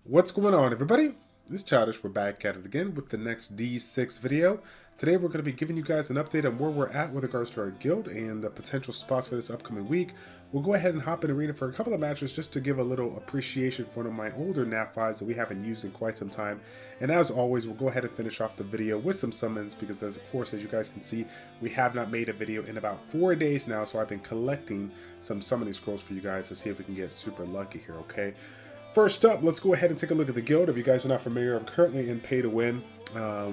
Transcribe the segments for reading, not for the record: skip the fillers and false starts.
What's going on, everybody? This is Childish. We're back at it again with the next D6 video. Today we're going to be giving you guys an update on where we're at with regards to our guild and the potential spots for this upcoming week. We'll go ahead and hop in arena for a couple of matches just to give a little appreciation for one of my older NAF5s that we haven't used in quite some time. And as always, we'll go ahead and finish off the video with some summons because, of course, as you guys can see, we have not made a video in about 4 days now. So I've been collecting some summoning scrolls for you guys to see if we can get super lucky here, okay? First up, let's go ahead and take a look at the guild. If you guys are not familiar, I'm currently in pay to win.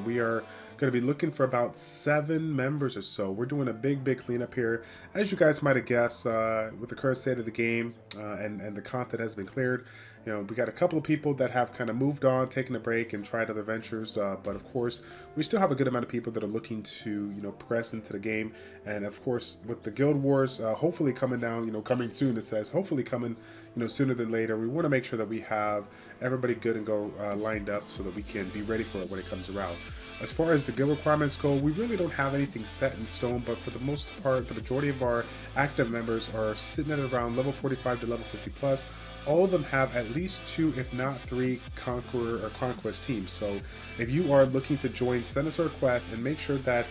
We are going to be looking for about 7 members or so. We're doing a big cleanup here. As you guys might have guessed, with the current state of the game and the content has been cleared, you know, we got a couple of people that have kind of moved on, taken a break, and tried other ventures. But of course, we still have a good amount of people that are looking to, you know, progress into the game. And of course, with the guild wars, hopefully coming down, you know, coming soon. It says hopefully coming, you know, sooner than later. We want to make sure that we have everybody good and go lined up so that we can be ready for it when it comes around. As far as the guild requirements go, we really don't have anything set in stone, but for the most part, the majority of our active members are sitting at around level 45 to level 50 plus. All of them have at least 2, if not 3, Conqueror or Conquest teams. So if you are looking to join, send us a request and make sure that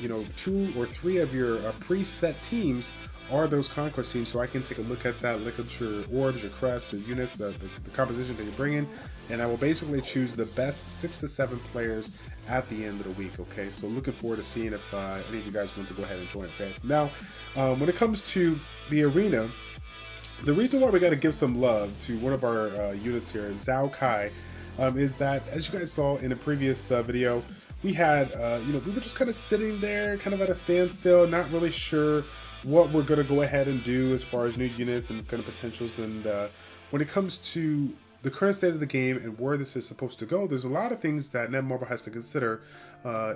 you know, 2 or 3 of your preset teams are those Conquest teams, so I can take a look at that, look at your orbs, your crests, your units, the composition that you're bringing, and I will basically choose the best 6 to 7 players at the end of the week, okay? So looking forward to seeing if any of you guys want to go ahead and join, okay? Now, when it comes to the arena, the reason why we got to give some love to one of our units here, Zhao Cai, is that, as you guys saw in a previous video, we had, you know, we were just kind of sitting there, kind of at a standstill, not really sure what we're going to go ahead and do as far as new units and kind of potentials. And when it comes to the current state of the game and where this is supposed to go, there's a lot of things that Netmarble has to consider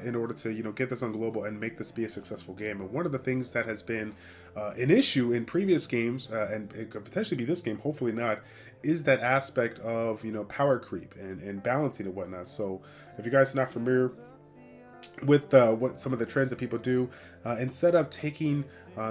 in order to, you know, get this on global and make this be a successful game. And one of the things that has been an issue in previous games, and it could potentially be this game, hopefully not, is that aspect of, you know, power creep and balancing and whatnot. So if you guys are not familiar with what some of the trends that people do, instead of taking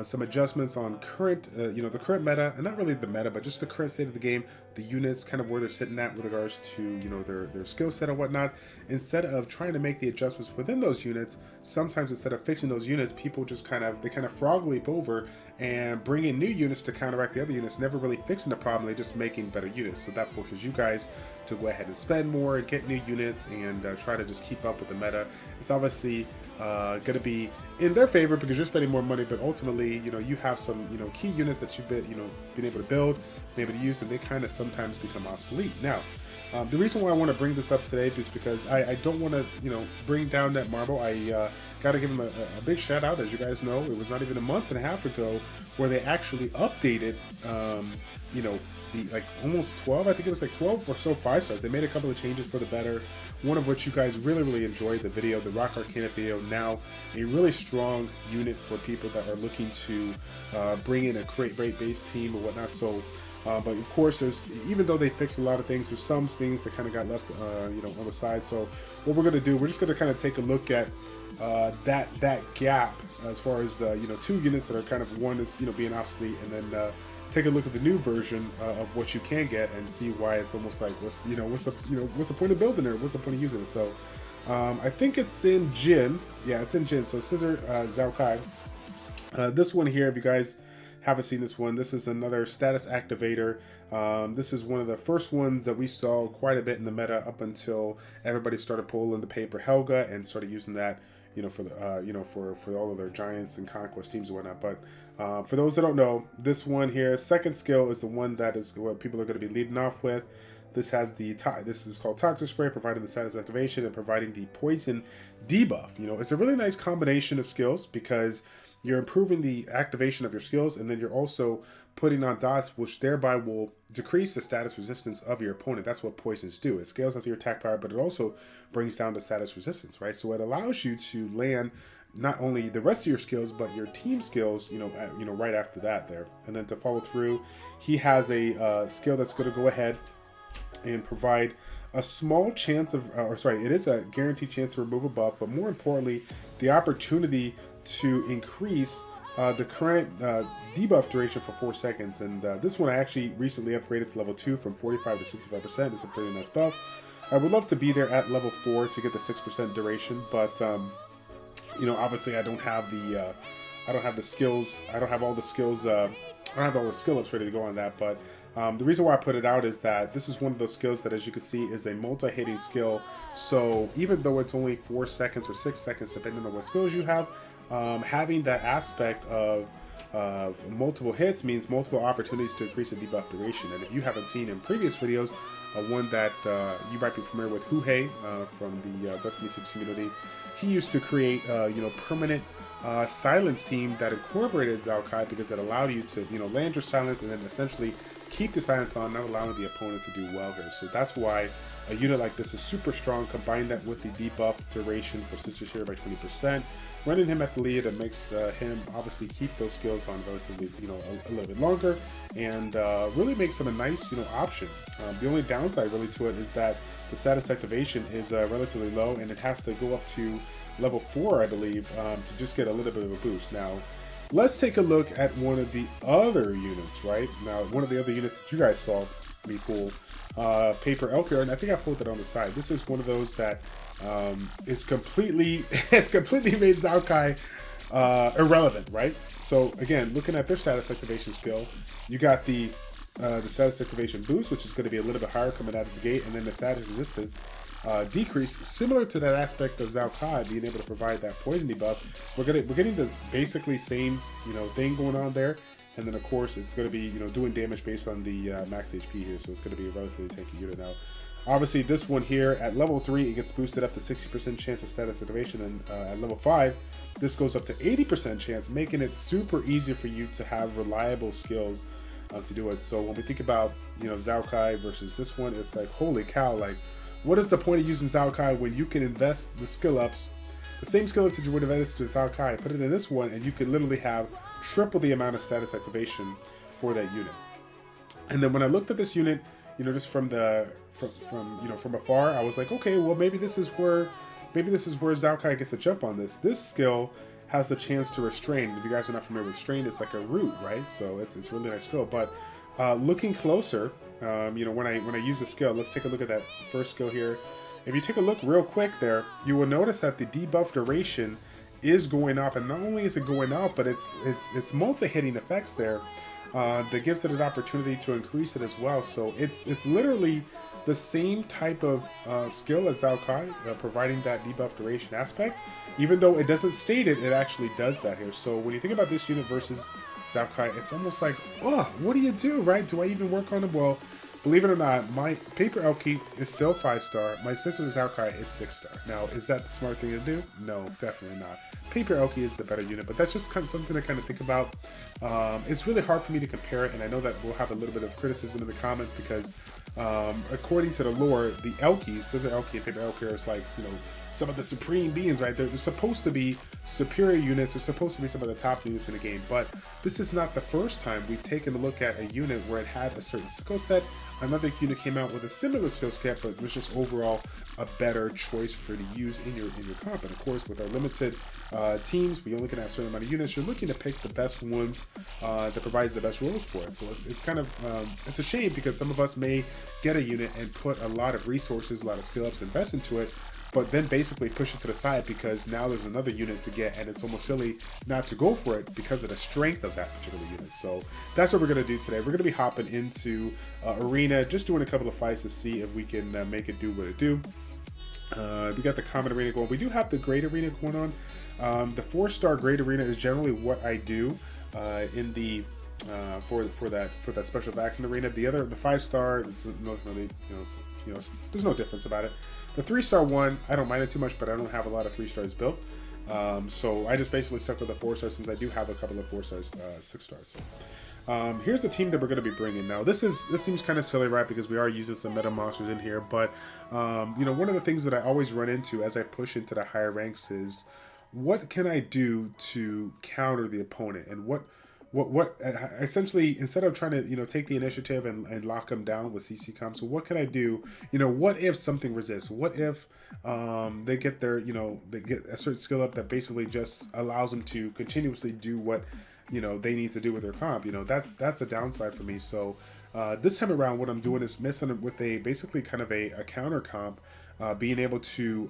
some adjustments on current, you know, the current meta, and not really the meta, but just the current state of the game, the units, kind of where they're sitting at with regards to, you know, their skill set and whatnot, instead of trying to make the adjustments within those units, sometimes instead of fixing those units, people just kind of frog leap over and bring in new units to counteract the other units, never really fixing the problem, they're just making better units. So that forces you guys to go ahead and spend more, get new units, and try to just keep up with the meta. It's obviously going to be in their favor because you're spending more money, but ultimately, you know, you have some, you know, key units that you've been, you know, been able to build, been able to use, and they kind of sometimes become obsolete. Now, the reason why I want to bring this up today is because I don't want to, you know, bring down Netmarble. I got to give them a big shout out. As you guys know, it was not even a month and a half ago where they actually updated, you know, like almost 12, I think it was like 12 or so 5-stars. They made a couple of changes for the better, one of which you guys really enjoyed the video, the Rock Arcana video. Now a really strong unit for people that are looking to bring in a great base team or whatnot. So but of course, there's, even though they fixed a lot of things, there's some things that kind of got left you know, on the side. So what we're going to do, we're just going to kind of take a look at that gap as far as you know, 2 units that are kind of, one is, you know, being obsolete, and then take a look at the new version of what you can get and see why it's almost like, what's the point of building it? What's the point of using it? So I think it's in Jin. Yeah, it's in Jin. So Scissor, Zhao Cai. This one here, if you guys haven't seen this one, this is another status activator. This is one of the first ones that we saw quite a bit in the meta up until everybody started pulling the paper Helga and started using that, you know, for the you know, for all of their giants and conquest teams and whatnot. But for those that don't know, this one here, second skill, is the one that is what people are going to be leading off with. This has this is called Toxic Spray, providing the status activation and providing the poison debuff. You know, it's a really nice combination of skills because you're improving the activation of your skills, and then you're also putting on dots, which thereby will decrease the status resistance of your opponent. That's what poisons do. It scales up to your attack power, but it also brings down the status resistance, right? So it allows you to land not only the rest of your skills, but your team skills, you know, right after that there. And then to follow through, he has a skill that's going to go ahead and provide a small chance of, it is a guaranteed chance to remove a buff, but more importantly, the opportunity to increase the current debuff duration for 4 seconds, and this one I actually recently upgraded to level 2 from 45 to 65%. It's a pretty nice buff. I would love to be there at level 4 to get the 6% duration, but you know, obviously I don't have the skills. I don't have all the skills. I don't have all the skill ups ready to go on that. But the reason why I put it out is that this is one of those skills that, as you can see, is a multi-hitting skill. So even though it's only 4 seconds or 6 seconds, depending on what skills you have, having that aspect of multiple hits means multiple opportunities to increase the debuff duration. And if you haven't seen in previous videos, one that you might be familiar with, Huhei from the Destiny 6 community, he used to create you know, permanent silence team that incorporated Zhao Cai, because it allowed you to, you know, land your silence and then essentially keep the silence on, not allowing the opponent to do well here. So that's why a unit like this is super strong. Combine that with the debuff duration for Sisters here by 20%. Running him at the lead, it makes him obviously keep those skills on relatively, you know, a little bit longer, and really makes him a nice, you know, option. The only downside really to it is that the status activation is relatively low, and it has to go up to level 4, I believe, to just get a little bit of a boost. Now, let's take a look at one of the other units, right? Now, one of the other units that you guys saw me pull, Paper Elke, and I think I pulled it on the side. This is one of those that is completely, has completely made Zhao Cai irrelevant, right? So again, looking at their status activation skill, you got the status activation boost, which is going to be a little bit higher coming out of the gate, and then the status resistance decrease, similar to that aspect of Zhao Cai being able to provide that poison debuff. We're getting the basically same, you know, thing going on there, and then of course it's going to be, you know, doing damage based on the max HP here, so it's going to be a relatively tanky unit. Now, obviously this one here at level 3, it gets boosted up to 60% chance of status activation, and at level 5, this goes up to 80% chance, making it super easy for you to have reliable skills to do it. So when we think about, you know, Zhao Cai versus this one, it's like, holy cow, like, what is the point of using Zhao Cai when you can invest the skill ups, the same skill ups that you would invest to Zhao Cai, put it in this one, and you could literally have triple the amount of status activation for that unit. And then when I looked at this unit, you know, just from afar, I was like, okay, well, maybe this is where Zhao Cai gets a jump on this. This skill has the chance to restrain. If you guys are not familiar with restrain, it's like a root, right? So it's a really nice skill. But looking closer, you know, when I use the skill, let's take a look at that first skill here. If you take a look real quick there, you will notice that the debuff duration is going up, and not only is it going up, but it's multi-hitting effects there that gives it an opportunity to increase it as well. So it's literally the same type of skill as Zhao Cai, providing that debuff duration aspect. Even though it doesn't state it, it actually does that here. So when you think about this unit versus Zhao Cai, it's almost like, oh, what do you do, right? Do I even work on it? Well, believe it or not, my Paper Elke is still 5-star. My sister Zhao Cai is 6-star. Now, is that the smart thing to do? No, definitely not. Paper Elke is the better unit, but that's just kind of something to kind of think about. It's really hard for me to compare it, and I know that we'll have a little bit of criticism in the comments because according to the lore, the Elkes, Scissor Elke and Paper Elke, is like, you know, some of the supreme beings, right? They're supposed to be superior units. They're supposed to be some of the top units in the game. But this is not the first time we've taken a look at a unit where it had a certain skill set. Another unit came out with a similar skill set, but was just overall a better choice for you to use in your comp. And of course, with our limited teams, we only can have a certain amount of units. You're looking to pick the best ones that provides the best rolls for it. So it's kind of it's a shame because some of us may get a unit and put a lot of resources, a lot of skill ups, invest into it, but then basically push it to the side because now there's another unit to get, and it's almost silly not to go for it because of the strength of that particular unit. So that's what we're going to do today. We're going to be hopping into Arena, just doing a couple of fights to see if we can make it do what it do. We got the Common Arena going. We do have the Great Arena going on. The 4-star Great Arena is generally what I do in the for that special vacuum arena. The 5-star, it's not really, you know, there's no difference about it. The 3-star one, I don't mind it too much, but I don't have a lot of 3-stars built. So I just basically stuck with the 4-star since I do have a couple of 4-stars, 6-stars. So here's the team that we're going to be bringing. Now this seems kind of silly, right? Because we are using some meta monsters in here, but you know, one of the things that I always run into as I push into the higher ranks is what can I do to counter the opponent, and what essentially, instead of trying to, you know, take the initiative and lock them down with CC comp, so what can I do? You know, what if something resists? What if they get a certain skill up that basically just allows them to continuously do what they need to do with their comp. That's the downside for me. So this time around, what I'm doing is messing it with basically kind of a counter comp, being able to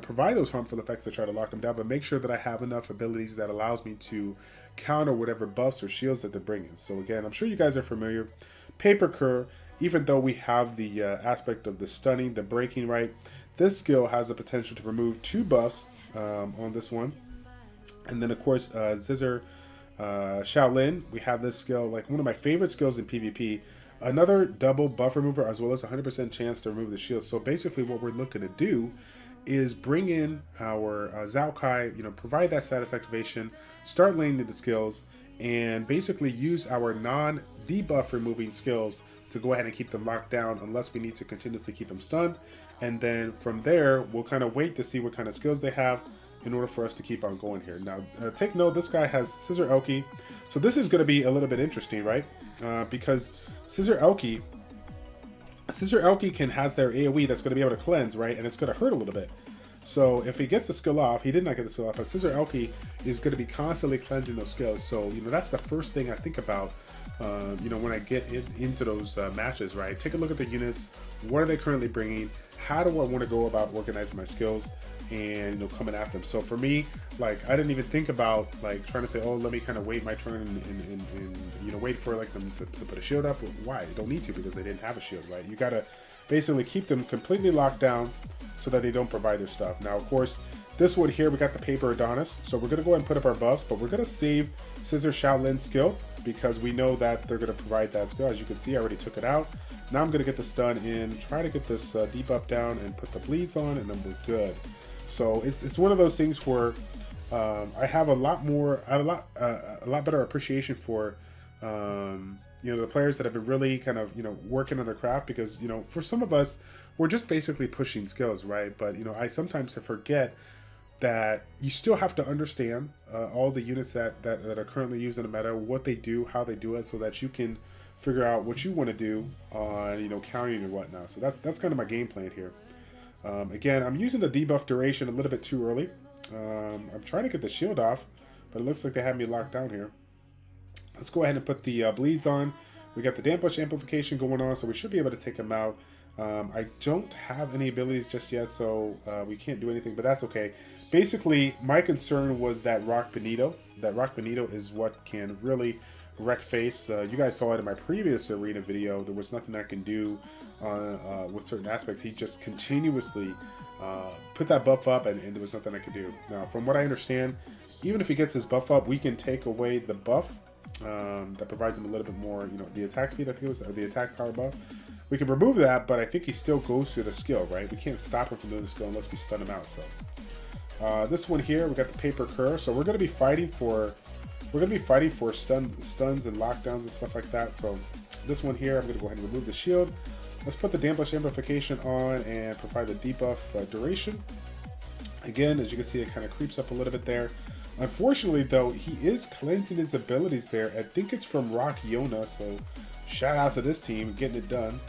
provide those harmful effects to try to lock them down, but make sure that I have enough abilities that allows me to counter whatever buffs or shields that they're bringing. So again, I'm sure you guys are familiar. Paper Cur, even though we have the aspect of the stunning, the breaking, right, this skill has the potential to remove 2 buffs on this one. And then of course Scissor Shaolin, we have this skill, like one of my favorite skills in PvP, another double buff remover as well as 100% chance to remove the shield. So basically what we're looking to do is bring in our Zhao Cai, provide that status activation, start laying the skills, and basically use our non-debuff removing skills to go ahead and keep them locked down unless we need to continuously keep them stunned. And then from there, we'll kind of wait to see what kind of skills they have in order for us to keep on going here. Now, take note, this guy has Scissor Elke. So this is going to be a little bit interesting, right? Because Scissor Elke has their AoE that's going to be able to cleanse, right? And it's going to hurt a little bit. So if he gets the skill off, he did not get the skill off, but Scissor Elke is going to be constantly cleansing those skills. So, that's the first thing I think about, when I get into those matches, right? Take a look at the units. What are they currently bringing? How do I want to go about organizing my skills and coming at them? So for me, like, I didn't even think about like trying to say, oh, let me kind of wait my turn and wait for like them to put a shield up. Why? You don't need to, because they didn't have a shield, right? You gotta basically keep them completely locked down so that they don't provide their stuff. Now, of course, this one here, we got the Paper Adonis, so we're gonna go ahead and put up our buffs, but we're gonna save Scissor Shaolin's skill because we know that they're gonna provide that skill. As you can see, I already took it out. Now I'm gonna get the stun in, try to get this debuff down and put the bleeds on, and then we're good. So it's one of those things where I have a lot better appreciation for the players that have been really kind of working on their craft, because for some of us, we're just basically pushing skills, right? But I sometimes forget that you still have to understand all the units that are currently used in the meta, what they do, how they do it, so that you can figure out what you want to do on countering and whatnot. So that's kind of my game plan here. Again, I'm using the debuff duration a little bit too early. I'm trying to get the shield off, but it looks like they have me locked down here. Let's go ahead and put the bleeds on. We got the damage amplification going on, so we should be able to take them out. I don't have any abilities just yet, so we can't do anything, but that's okay. Basically, my concern was that Rock Bonito. That Rock Bonito is what can really wreck face. You guys saw it in my previous arena video. There was nothing I can do with certain aspects. He just continuously put that buff up, and there was nothing I could do. Now, from what I understand, even if he gets his buff up, we can take away the buff that provides him a little bit more, the attack speed, I think it was, the attack power buff. We can remove that, but I think he still goes through the skill, right? We can't stop him from doing the skill unless we stun him out. So this one here, we got the Paper Cur. So we're going to be fighting for stuns and lockdowns and stuff like that. So this one here, I'm going to go ahead and remove the shield. Let's put the damage amplification on and provide the debuff duration. Again, as you can see, it kind of creeps up a little bit there. Unfortunately, though, he is cleansing his abilities there. I think it's from Rock Yona, so shout out to this team getting it done.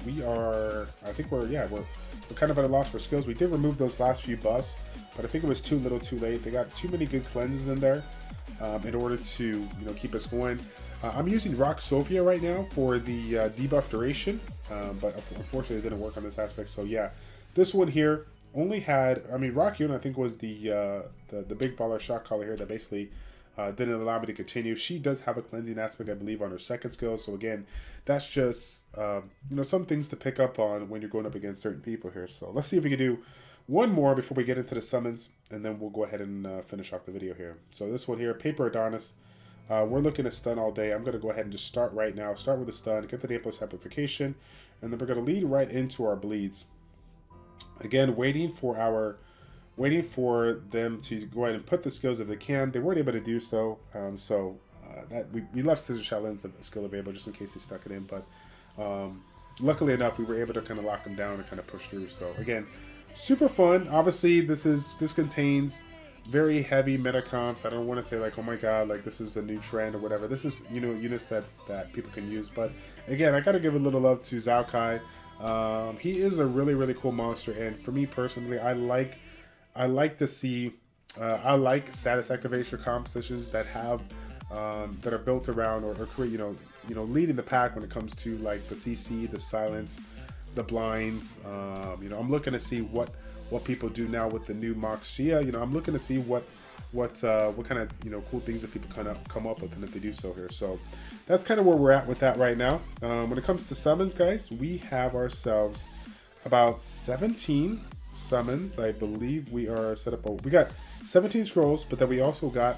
We're kind of at a loss for skills. We did remove those last few buffs, but I think it was too little too late. They got too many good cleanses in there in order to keep us going. I'm using Rock Sophia right now for the debuff duration, but unfortunately it didn't work on this aspect. So yeah, this one here only had, Rock Yuna I think was the big baller shot caller here that basically didn't allow me to continue. She does have a cleansing aspect, I believe, on her second skill. So again, that's just some things to pick up on when you're going up against certain people here. So let's see if we can do one more before we get into the summons, and then we'll go ahead and finish off the video here. So this one here, Paper Adonis. We're looking at stun all day. I'm going to go ahead and just start right now. Start with the stun, get the day plus amplification, and then we're going to lead right into our bleeds. Again, waiting for them to go ahead and put the skills if they can. They weren't able to do so, that we left Scissor Shaolin's skill available just in case they stuck it in. But luckily enough, we were able to kind of lock them down and kind of push through. So again, super fun. Obviously, this contains very heavy meta comps. I don't want to say like, oh my god, like this is a new trend or whatever. This is units that people can use. But again, I gotta give a little love to Zhao Cai. He is a really cool monster, and for me personally, I like to see I like status activation compositions that have that are built around or create, leading the pack when it comes to like the CC, the silence, the blinds. I'm looking to see what people do now with the new Mox Shia. I'm looking to see what kind of cool things that people kind of come up with, and if they do so here. So that's kind of where we're at with that right now. When it comes to summons, guys, we have ourselves about 17 summons. I believe we are set up. We got 17 scrolls, but then we also got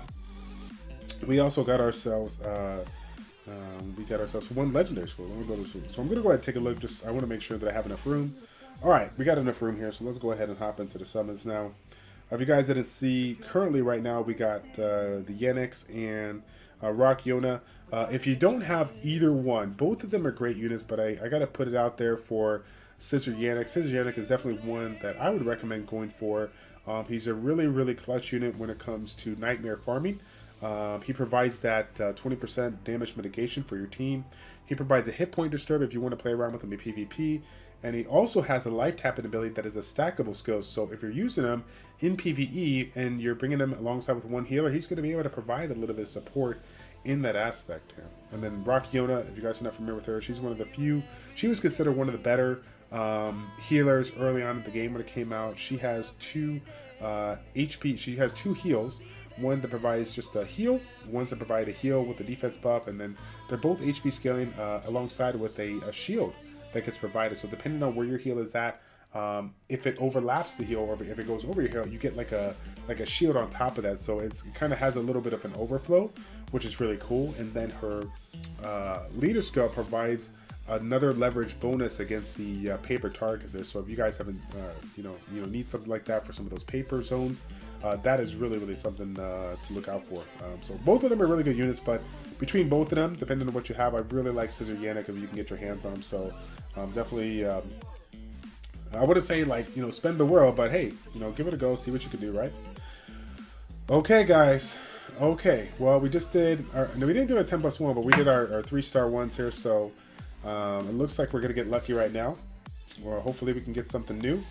ourselves one legendary scroll. So I'm gonna go ahead and take a look. I want to make sure that I have enough room. All right, we got enough room here, so let's go ahead and hop into the summons now. If you guys didn't see, currently right now we got the Yenix and Rock Yona. If you don't have either one, both of them are great units, but I got to put it out there for Scissor Yannick. Scissor Yannick is definitely one that I would recommend going for. He's a really, really clutch unit when it comes to nightmare farming. He provides that 20% damage mitigation for your team. He provides a hit point disturb if you want to play around with him in PvP. And he also has a life tapping ability that is a stackable skill. So if you're using him in PvE and you're bringing him alongside with one healer, he's going to be able to provide a little bit of support in that aspect here. And then Rock Yona, if you guys are not familiar with her, she's one of the few. She was considered one of the better healers early on in the game when it came out. She has 2 HP. She has 2 heals. One that provides just a heal, ones that provide a heal with a defense buff, and then they're both HP scaling alongside with a shield that gets provided. So depending on where your heal is at, if it overlaps the heal or if it goes over your heal, you get like a shield on top of that. So it kind of has a little bit of an overflow, which is really cool. And then her leader skill provides another leverage bonus against the paper targets there. So if you guys haven't, need something like that for some of those paper zones, that is really, really something to look out for. So both of them are really good units, but between both of them, depending on what you have, I really like Scissor Yannick if you can get your hands on them. So definitely, I wouldn't say like, spend the world, but hey, give it a go, see what you can do, right? Okay, guys. Okay, well, we just did, we didn't do a 10+1, but we did our 3-star ones here. So it looks like we're going to get lucky right now. Well, hopefully we can get something new.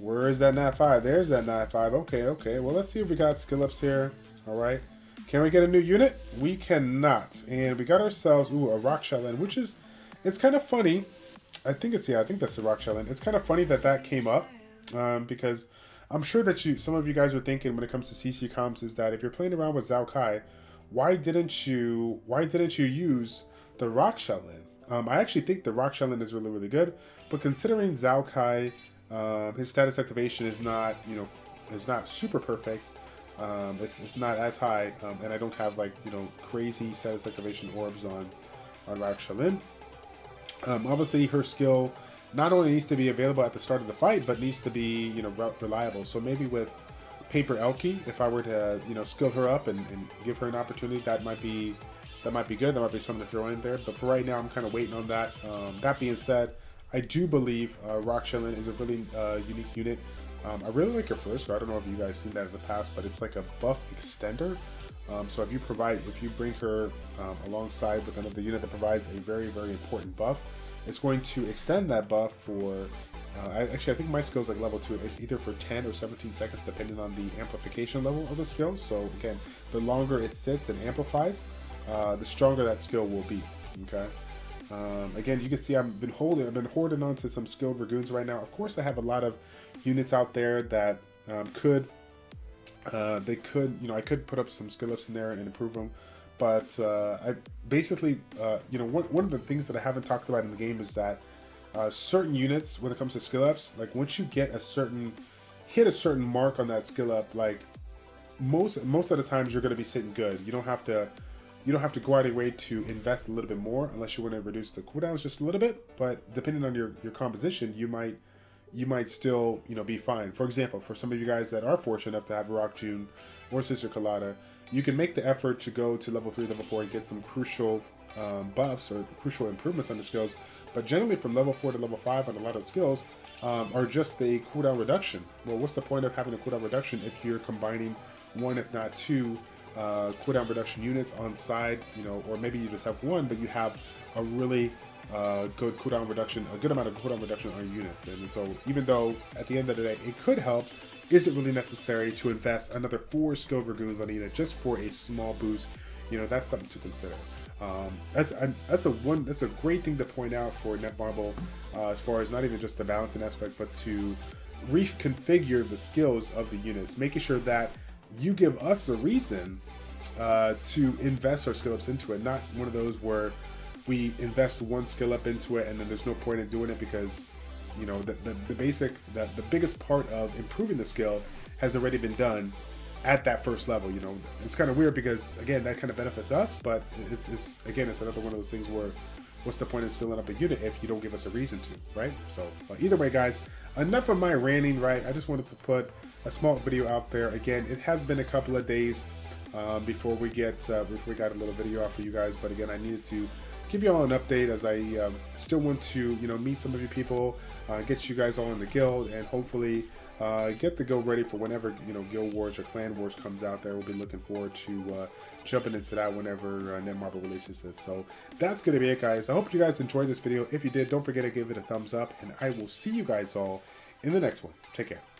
Where is that Nat 5? There's that Nat 5. Okay. Well, let's see if we got skill ups here. All right. Can we get a new unit? We cannot. And we got ourselves, a Rock Shaolin, which is, it's kind of funny. I think that's the Rock Shaolin. It's kind of funny that came up because I'm sure that some of you guys are thinking when it comes to CC comps is that if you're playing around with Zhao Cai, why didn't you use the Rock Shaolin? I actually think the Rock Shaolin is really, really good, but considering Zhao Cai, his status activation is not, is not super perfect. It's not as high, and I don't have like crazy status activation orbs on Rock Shaolin. Obviously, her skill not only needs to be available at the start of the fight, but needs to be reliable. So maybe with Paper Elke, if I were to skill her up and give her an opportunity, that might be good. That might be something to throw in there. But for right now, I'm kind of waiting on that. That being said, I do believe Rock Shaolin is a really unique unit. I really like her first. I don't know if you guys seen that in the past, but it's like a buff extender. So if you bring her alongside with another unit that provides a very, very important buff, it's going to extend that buff for. I think my skill is like level 2. It's either for 10 or 17 seconds, depending on the amplification level of the skill. So again, the longer it sits and amplifies, the stronger that skill will be. Okay. Again, you can see I've been hoarding onto some skilled Dragoons right now. Of course, I have a lot of units out there that I could put up some skill ups in there and improve them. But I basically, one of the things that I haven't talked about in the game is that certain units, when it comes to skill ups, like once you get hit a certain mark on that skill up, like most of the times you're going to be sitting good. You don't have to go out of your way to invest a little bit more unless you want to reduce the cooldowns just a little bit. But depending on your composition, you might still be fine. For example, for some of you guys that are fortunate enough to have Rock June or Sister Colada, you can make the effort to go to level 3, level 4 and get some crucial buffs or crucial improvements on your skills. But generally from level 4 to level 5 on a lot of skills are just a cooldown reduction. Well, what's the point of having a cooldown reduction if you're combining one, if not two, cooldown reduction units on side, or maybe you just have one, but you have a really good cooldown reduction, a good amount of cooldown reduction on your units. And so even though at the end of the day it could help, is it really necessary to invest another 4 skilled Dragoons on a unit just for a small boost you know, that's something to consider. That's a great thing to point out for Netmarble, as far as not even just the balancing aspect, but to reconfigure the skills of the units, making sure that you give us a reason to invest our skill ups into it. Not one of those where we invest one skill up into it and then there's no point in doing it because, you know, the biggest part of improving the skill has already been done at that first level. You know, it's kind of weird because, again, that kind of benefits us, but it's another one of those things where what's the point in skilling up a unit if you don't give us a reason to, right? So either way, guys, enough of my ranting, right? I just wanted to put a small video out there. Again, it has been a couple of days before we got a little video out for you guys, but again, I needed to give you all an update as I still want to, you know, meet some of you people, get you guys all in the guild, and hopefully get the guild ready for whenever, you know, Guild Wars or Clan Wars comes out there. We'll be looking forward to jumping into that whenever Netmarble releases it. So that's going to be it, guys. I hope you guys enjoyed this video. If you did, don't forget to give it a thumbs up, and I will see you guys all in the next one. Take care.